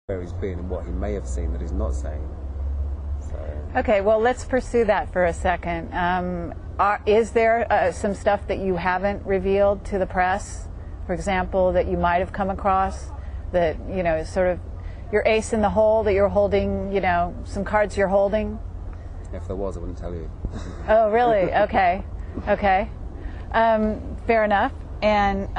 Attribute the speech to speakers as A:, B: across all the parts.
A: where he's been and what he may have seen that he's not saying. So.
B: Okay, well, let's pursue that for a second. Is there some stuff that you haven't revealed to the press, for example, that you might have come across that, you know, is sort of your ace in the hole that you're holding, you know, some cards you're holding?
A: If there was, I wouldn't tell you.
B: Oh, really? Okay. Okay. Fair enough. And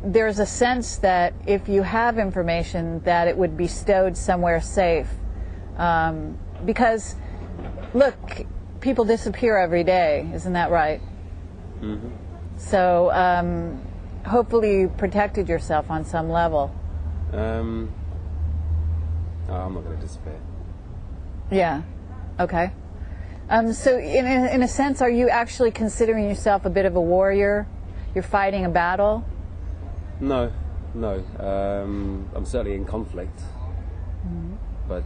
B: there's a sense that if you have information that it would be stowed somewhere safe. Because, look, people disappear every day, isn't that right?
A: Mm-hmm.
B: So hopefully you protected yourself on some level.
A: I'm not going to disappear.
B: Yeah. Okay. So in a sense, are you actually considering yourself a bit of a warrior? You're fighting a battle?
A: No. I'm certainly in conflict.
B: Mm-hmm.
A: But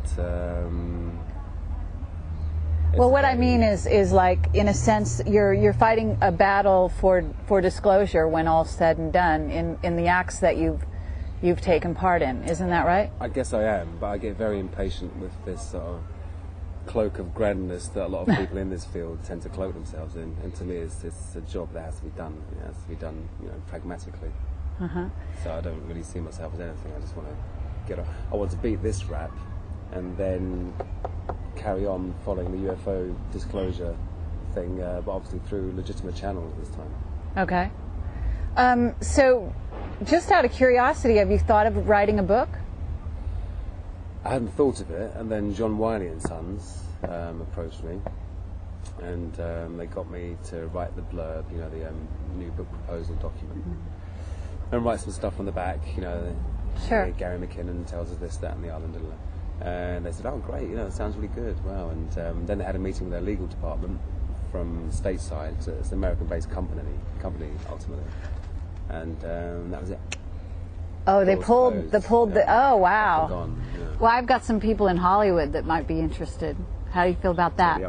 B: well, what I mean is like, in a sense, you're fighting a battle for disclosure when all's said and done in the acts that you've taken part in. Isn't that right?
A: I guess I am, but I get very impatient with this sort of cloak of grandness that a lot of people in this field tend to cloak themselves in. And to me, it's a job that has to be done. It has to be done, you know, pragmatically.
B: Uh-huh.
A: So I don't really see myself as anything. I just want to get on. I want to beat this rap, and then carry on following the UFO disclosure thing, but obviously through legitimate channels this time.
B: Okay. So, just out of curiosity, have you thought of writing a book?
A: I hadn't thought of it, and then John Wiley and Sons approached me, and they got me to write the blurb, you know, the new book proposal document, and write some stuff on the back, you know.
B: Sure.
A: Gary McKinnon tells us this, that, and the other. And they said, "Oh, great! You know, it sounds really good. Wow!" And then they had a meeting with their legal department from stateside. So it's an American-based company ultimately, and that was it.
B: Oh, they pulled the. Oh, wow.
A: Gone, yeah.
B: Well, I've got some people in Hollywood that might be interested. How do you feel about that?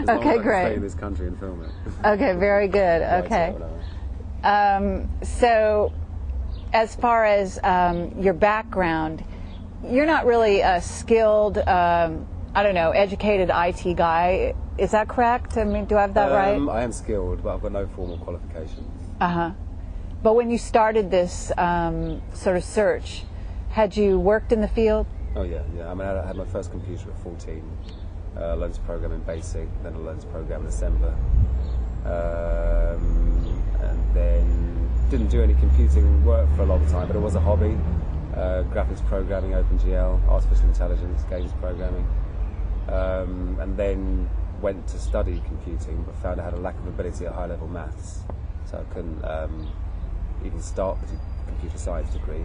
B: Okay, great.
A: Stay in this country and film it.
B: Okay, very good. Okay. So, as far as your background, you're not really a skilled, educated IT guy. Is that correct? I mean, do I have that right?
A: I am skilled, but I've got no formal qualifications.
B: Uh-huh. But when you started this sort of search, had you worked in the field?
A: Oh, yeah. I mean, I had my first computer at 14. Learned to program in BASIC, then I learned to program in assembler. And then didn't do any computing work for a long time, but it was a hobby. Graphics programming, OpenGL, artificial intelligence, games programming, and then went to study computing, but found I had a lack of ability at high-level maths, so I couldn't even start the computer science degree.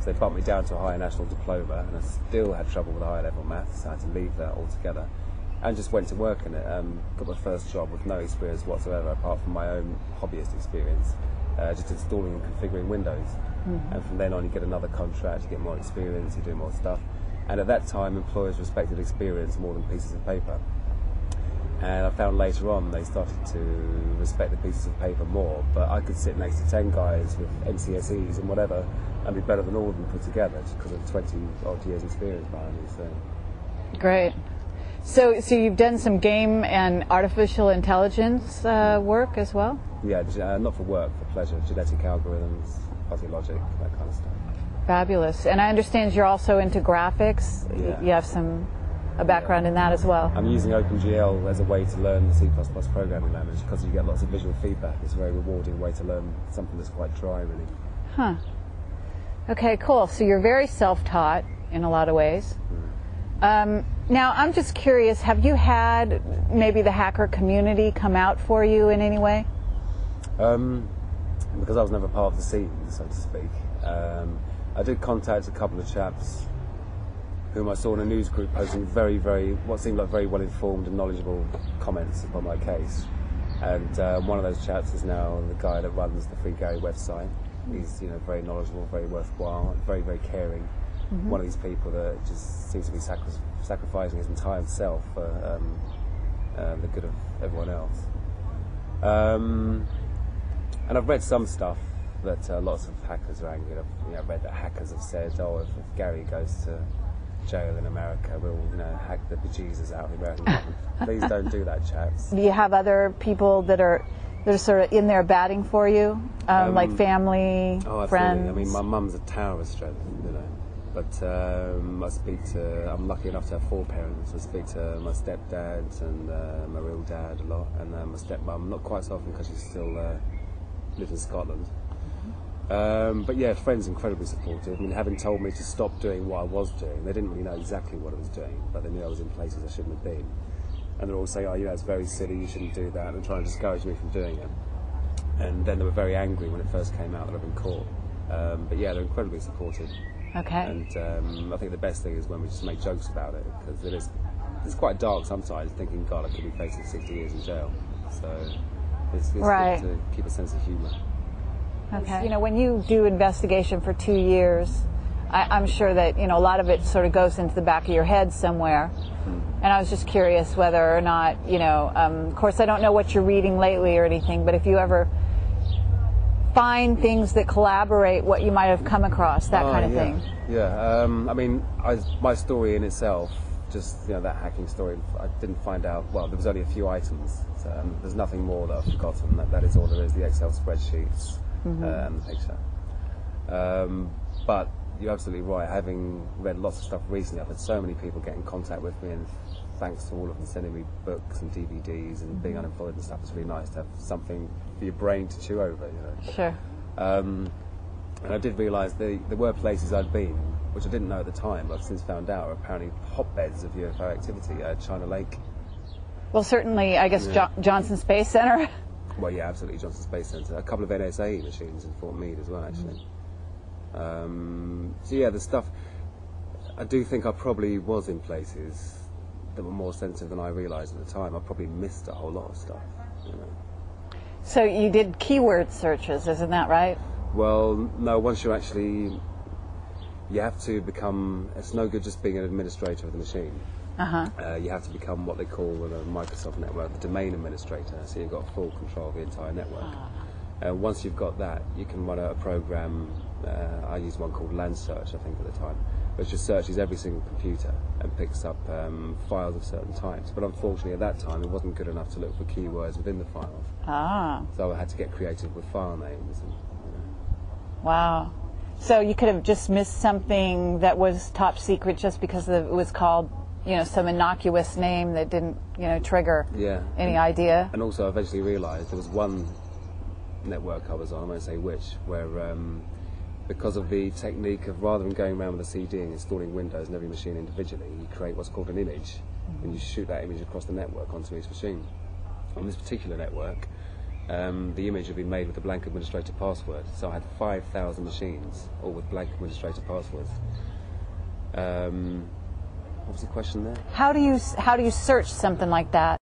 A: So they bumped me down to a higher national diploma, and I still had trouble with high-level maths, so I had to leave that altogether, and just went to work in it. Got my first job with no experience whatsoever, apart from my own hobbyist experience, just installing and configuring Windows. Mm-hmm. And from then on you get another contract, you get more experience, you do more stuff. And at that time employers respected experience more than pieces of paper. And I found later on they started to respect the pieces of paper more, but I could sit next to 10 guys with MCSEs and whatever and be better than all of them put together just because of 20 odd years experience behind me. So. Great.
B: So you've done some game and artificial intelligence work as well?
A: Yeah, not for work, for pleasure. Genetic algorithms, fuzzy logic, that kind of stuff.
B: Fabulous. And I understand you're also into graphics.
A: Yeah.
B: You have a background in that as well.
A: I'm using OpenGL as a way to learn the C++ programming language because you get lots of visual feedback. It's a very rewarding way to learn something that's quite dry, really.
B: Huh. Okay, cool. So you're very self-taught in a lot of ways. Now, I'm just curious, have you had maybe the hacker community come out for you in any way?
A: Because I was never part of the scene, so to speak. I did contact a couple of chaps whom I saw in a news group posting what seemed like very well-informed and knowledgeable comments upon my case. And one of those chaps is now the guy that runs the Free Gary website. He's, very knowledgeable, very worthwhile, very, very caring. Mm-hmm. One of these people that just seems to be sacrificing his entire self for the good of everyone else. And I've read some stuff that lots of hackers are angry. I've read that hackers have said, "Oh, if Gary goes to jail in America, we'll hack the bejesus out of the American government." Please don't do that, chaps.
B: Do you have other people that are sort of in there batting for you, like family, friends?
A: I mean, my mum's a tower of strength, But I'm lucky enough to have 4 parents. I speak to my stepdad and my real dad a lot, and my stepmum, not quite so often because she still lives in Scotland. But yeah, friends incredibly supportive. I mean, having told me to stop doing what I was doing, they didn't really know exactly what I was doing, but they knew I was in places I shouldn't have been. And they're all saying, "Oh, it's very silly, you shouldn't do that," and trying to discourage me from doing it. And then they were very angry when it first came out that I'd been caught. But yeah, they're incredibly supportive.
B: Okay.
A: And I think the best thing is when we just make jokes about it, because it's quite dark sometimes, thinking, God, I could be facing 60 years in jail. So it's
B: right.
A: good to keep a sense of humour.
B: Okay. When you do investigation for 2 years, I'm sure that a lot of it sort of goes into the back of your head somewhere. And I was just curious whether or not, of course I don't know what you're reading lately or anything, but if you ever find things that collaborate what you might have come across, that kind of thing.
A: Yeah, I mean, my story in itself, just that hacking story, I didn't find out, well, there was only a few items, so, there's nothing more that I've forgotten. That is all there is, the Excel spreadsheets and the picture. But you're absolutely right, having read lots of stuff recently, I've had so many people get in contact with me, and thanks to all of them sending me books and DVDs and being unemployed and stuff, it's really nice to have something for your brain to chew over,
B: Sure.
A: And I did realise there were places I'd been, which I didn't know at the time, but I've since found out are apparently hotbeds of UFO activity. China Lake.
B: Well, certainly, I guess, Johnson Space Center.
A: Well, yeah, absolutely, Johnson Space Center. A couple of NSA machines in Fort Meade as well, actually. So yeah, the stuff, I do think I probably was in places that were more sensitive than I realised at the time. I probably missed a whole lot of stuff.
B: So you did keyword searches, isn't that right?
A: Well, no, once you're actually, you have to become, it's no good just being an administrator of the machine. You have to become what they call in a Microsoft network, the domain administrator, so you've got full control of the entire network. Once you've got that, you can run a program, I used one called Land Search, I think at the time, which just searches every single computer and picks up files of certain types. But unfortunately at that time it wasn't good enough to look for keywords within the files. So I had to get creative with file names. And,
B: Wow. So you could have just missed something that was top secret just because it was called, some innocuous name that didn't, trigger any idea. And
A: also I eventually realised there was one network I was on, I won't say which, where because of the technique of rather than going around with a CD and installing Windows in every machine individually, you create what's called an image, and you shoot that image across the network onto each machine. On this particular network, the image had been made with a blank administrator password, so I had 5,000 machines, all with blank administrator passwords. What was the question there?
B: How do you search something like that?